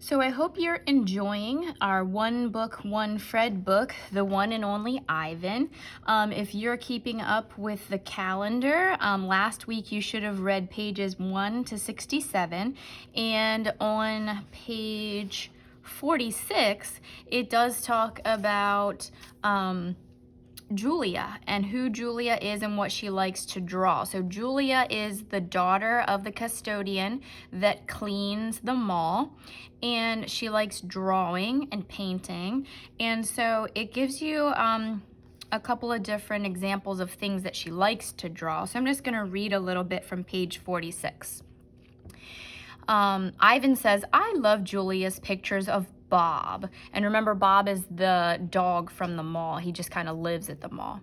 So I hope you're enjoying our one book, one Fred book, the one and only Ivan. If you're keeping up with the calendar, last week you should have read pages 1 to 67, and on page 46, it does talk about Julia and who Julia is and what she likes to draw. So Julia is the daughter of the custodian that cleans the mall, and she likes drawing and painting. And so it gives you a couple of different examples of things that she likes to draw. So I'm just going to read a little bit from page 46. Ivan says, I love Julia's pictures of Bob. And remember, Bob is the dog from the mall. He just kind of lives at the mall.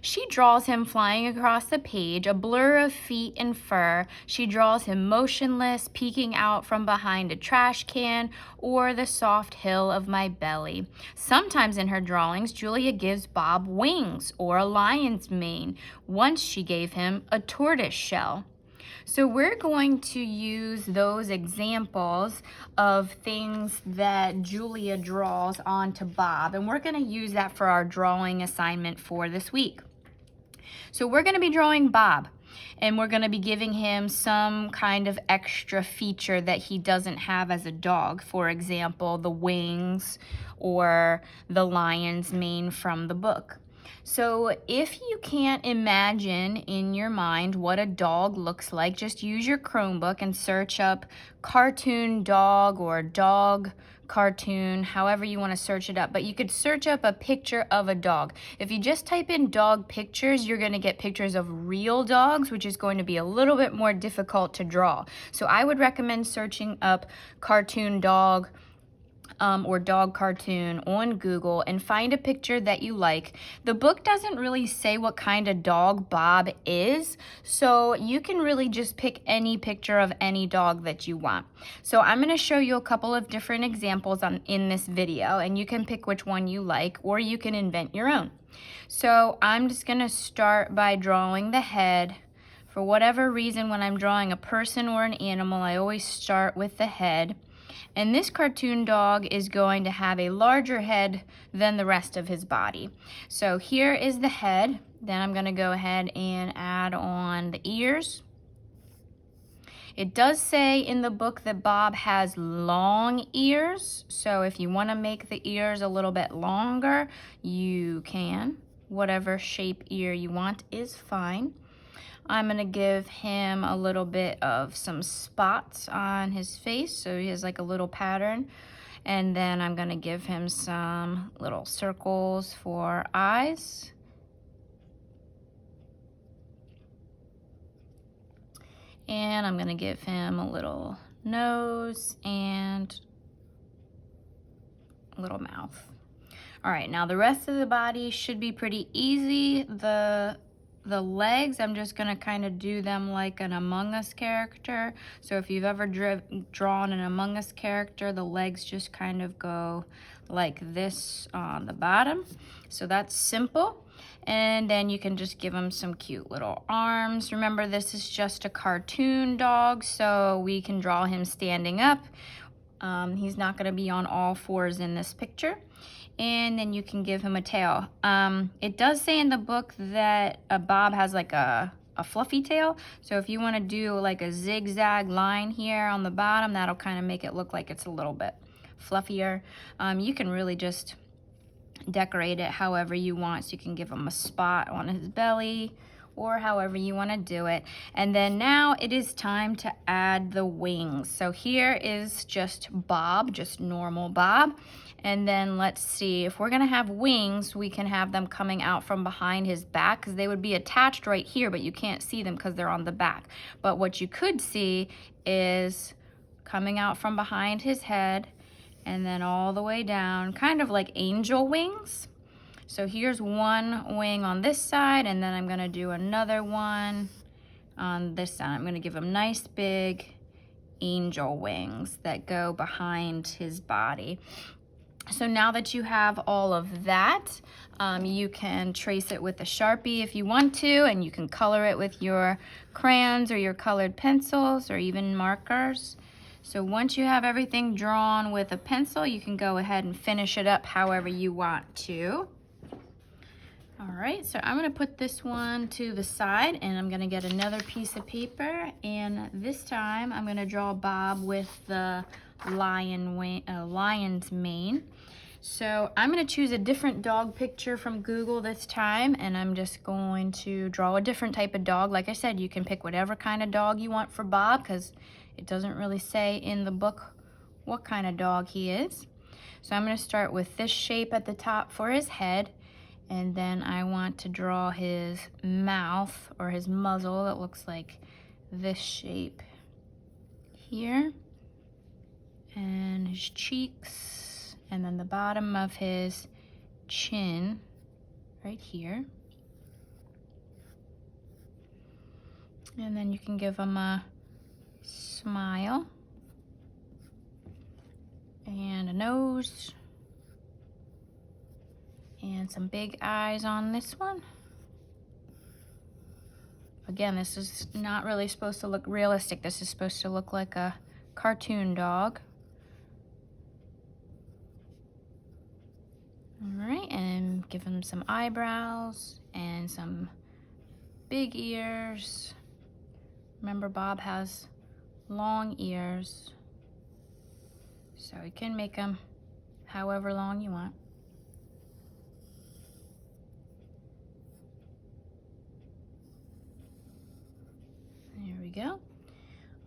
She draws him flying across the page, a blur of feet and fur. She draws him motionless, peeking out from behind a trash can or the soft hill of my belly. Sometimes in her drawings, Julia gives Bob wings or a lion's mane. Once she gave him a tortoise shell. So we're going to use those examples of things that Julia draws onto Bob, and we're going to use that for our drawing assignment for this week. So we're going to be drawing Bob, and we're going to be giving him some kind of extra feature that he doesn't have as a dog. For example, the wings or the lion's mane from the book. So if you can't imagine in your mind what a dog looks like, just use your Chromebook and search up cartoon dog or dog cartoon, however you want to search it up. But you could search up a picture of a dog. If you just type in dog pictures, you're going to get pictures of real dogs, which is going to be a little bit more difficult to draw. So I would recommend searching up cartoon dog or dog cartoon on Google and find a picture that you like. The book doesn't really say what kind of dog Bob is, so you can really just pick any picture of any dog that you want. So I'm going to show you a couple of different examples in this video, and you can pick which one you like, or you can invent your own. So I'm just going to start by drawing the head. For whatever reason, when I'm drawing a person or an animal, I always start with the head. And this cartoon dog is going to have a larger head than the rest of his body. So here is the head. Then I'm going to go ahead and add on the ears. It does say in the book that Bob has long ears. So if you want to make the ears a little bit longer, you can. Whatever shape ear you want is fine. I'm going to give him a little bit of some spots on his face, so he has like a little pattern. And then I'm going to give him some little circles for eyes. And I'm going to give him a little nose and a little mouth. All right, now the rest of the body should be pretty easy. The legs, I'm just going to kind of do them like an Among Us character. So if you've ever drawn an Among Us character, the legs just kind of go like this on the bottom. So that's simple. And then you can just give him some cute little arms. Remember, this is just a cartoon dog, so we can draw him standing up. He's not going to be on all fours in this picture. And then you can give him a tail. It does say in the book that Bob has like a fluffy tail. So if you want to do like a zigzag line here on the bottom, that'll kind of make it look like it's a little bit fluffier. You can really just decorate it however you want. So you can give him a spot on his belly or however you want to do it. And then now it is time to add the wings. So here is just Bob, just normal Bob. And then let's see, if we're gonna have wings, we can have them coming out from behind his back, because they would be attached right here, but you can't see them because they're on the back. But what you could see is coming out from behind his head and then all the way down, kind of like angel wings. So here's one wing on this side, and then I'm gonna do another one on this side. I'm gonna give him nice big angel wings that go behind his body. So now that you have all of that, you can trace it with a Sharpie if you want to, and you can color it with your crayons or your colored pencils or even markers. So once you have everything drawn with a pencil, you can go ahead and finish it up however you want to. All right, so I'm gonna put this one to the side and I'm gonna get another piece of paper, and this time I'm gonna draw Bob with the lion's mane. So I'm gonna choose a different dog picture from Google this time, and I'm just going to draw a different type of dog. Like I said, you can pick whatever kind of dog you want for Bob because it doesn't really say in the book what kind of dog he is. So I'm gonna start with this shape at the top for his head, and then I want to draw his mouth or his muzzle that looks like this shape here, and his cheeks, and then the bottom of his chin right here. And then you can give him a smile and a nose and some big eyes on this one. Again, this is not really supposed to look realistic. This is supposed to look like a cartoon dog. All right, and give him some eyebrows and some big ears. Remember, Bob has long ears, so you can make them however long you want. There we go.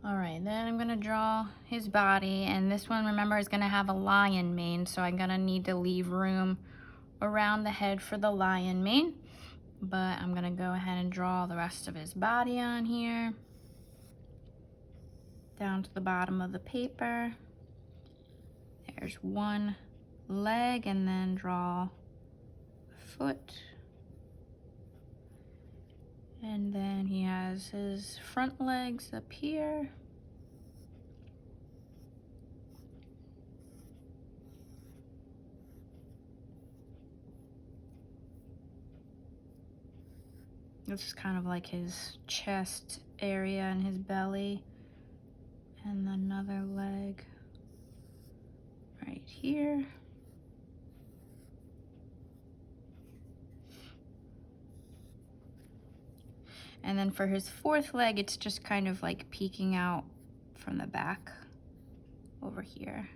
All right, then I'm gonna draw his body, and this one, remember, is gonna have a lion mane, so I'm gonna need to leave room around the head for the lion mane, but I'm gonna go ahead and draw the rest of his body on here, down to the bottom of the paper. There's one leg, and then draw a foot. And then he has his front legs up here. This is kind of like his chest area and his belly. And another leg right here. And then for his fourth leg, it's just kind of like peeking out from the back over here.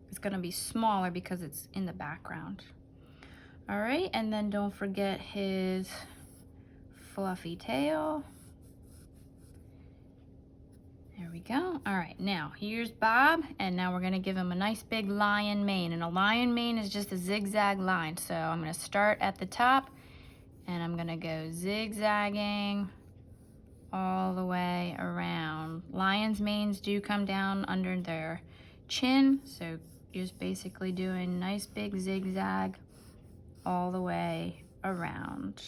It's gonna be smaller because it's in the background. All right, and then don't forget his fluffy tail. There we go. All right, now here's Bob, and now we're gonna give him a nice big lion mane. And a lion mane is just a zigzag line. So I'm gonna start at the top, and I'm gonna go zigzagging all the way around. Lions' manes do come down under their chin, so just basically doing nice big zigzag all the way around,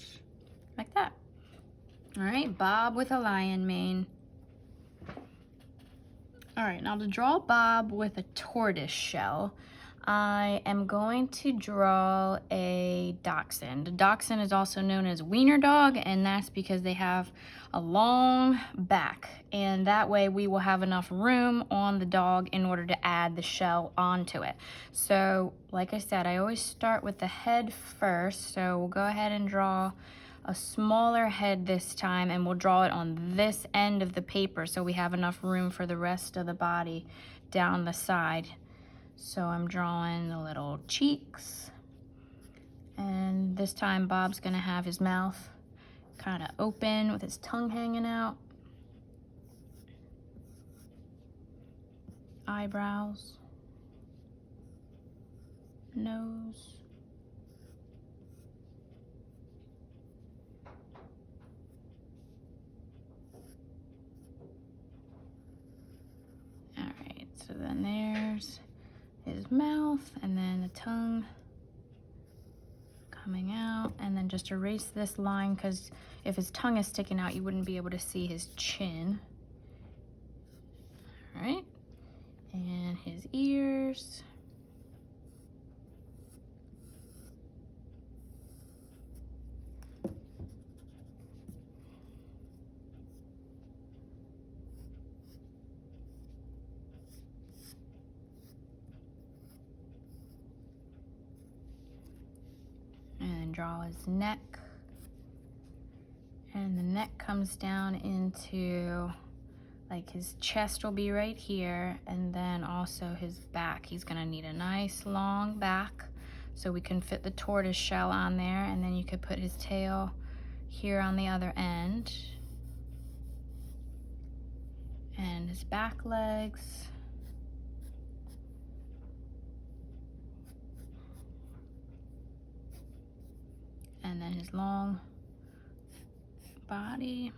like that. All right, Bob with a lion mane. All right, now to draw Bob with a tortoise shell, I am going to draw a dachshund. A dachshund is also known as wiener dog, and that's because they have a long back, and that way we will have enough room on the dog in order to add the shell onto it. So, like I said, I always start with the head first, so we'll go ahead and draw a smaller head this time, and we'll draw it on this end of the paper so we have enough room for the rest of the body down the side. So I'm drawing the little cheeks, and this time Bob's gonna have his mouth kind of open with his tongue hanging out. Eyebrows, nose, all right, so then there's his mouth, and then the tongue coming out, and then just erase this line because if his tongue is sticking out, you wouldn't be able to see his chin. All right, and his ears. draw his neck. And the neck comes down into, like, his chest will be right here, and then also his back. He's gonna need a nice long back so we can fit the tortoise shell on there, and then you could put his tail here on the other end. And his back legs. And then his long body.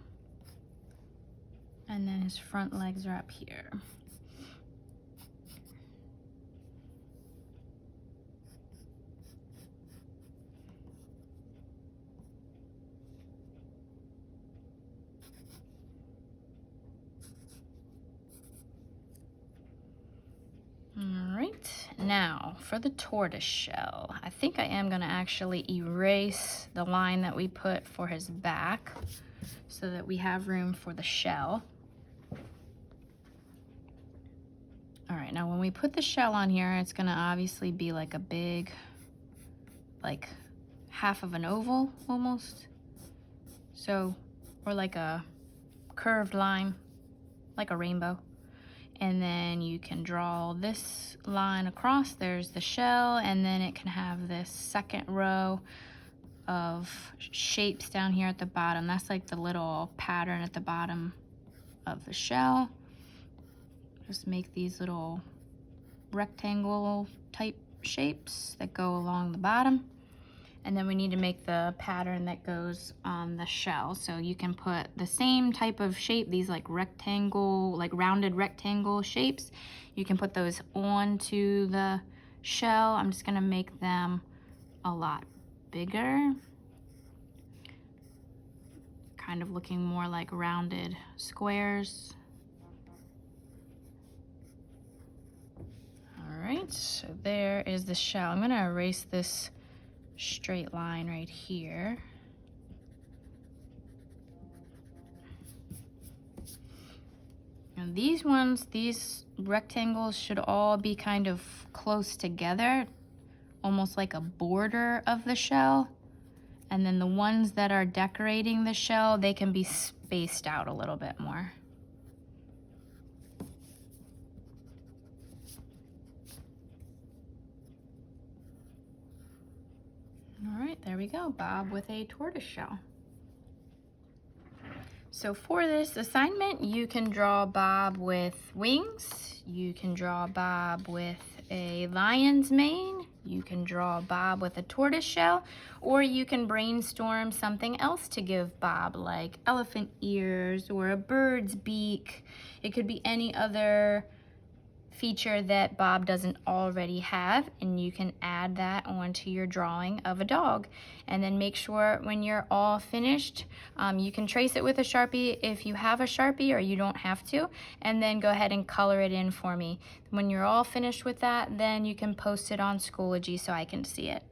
And then his front legs are up here. All right, now for the tortoise shell. I think I am gonna actually erase the line that we put for his back so that we have room for the shell. All right, now when we put the shell on here, it's gonna obviously be like a big, like half of an oval almost. So, or like a curved line, like a rainbow. And then you can draw this line across, there's the shell, and then it can have this second row of shapes down here at the bottom. That's like the little pattern at the bottom of the shell. Just make these little rectangle type shapes that go along the bottom. And then we need to make the pattern that goes on the shell. So you can put the same type of shape, these like rectangle, like rounded rectangle shapes. You can put those onto the shell. I'm just gonna make them a lot bigger. Kind of looking more like rounded squares. All right, so there is the shell. I'm gonna erase this straight line right here. And these ones, these rectangles should all be kind of close together, almost like a border of the shell. And then the ones that are decorating the shell, they can be spaced out a little bit more. All right, there we go, Bob with a tortoise shell. So for this assignment, you can draw Bob with wings, you can draw Bob with a lion's mane, you can draw Bob with a tortoise shell, or you can brainstorm something else to give Bob, like elephant ears or a bird's beak. It could be any other feature that Bob doesn't already have, and you can add that onto your drawing of a dog. And then make sure when you're all finished, you can trace it with a Sharpie if you have a Sharpie, or you don't have to, and then go ahead and color it in for me. When you're all finished with that, then you can post it on Schoology so I can see it.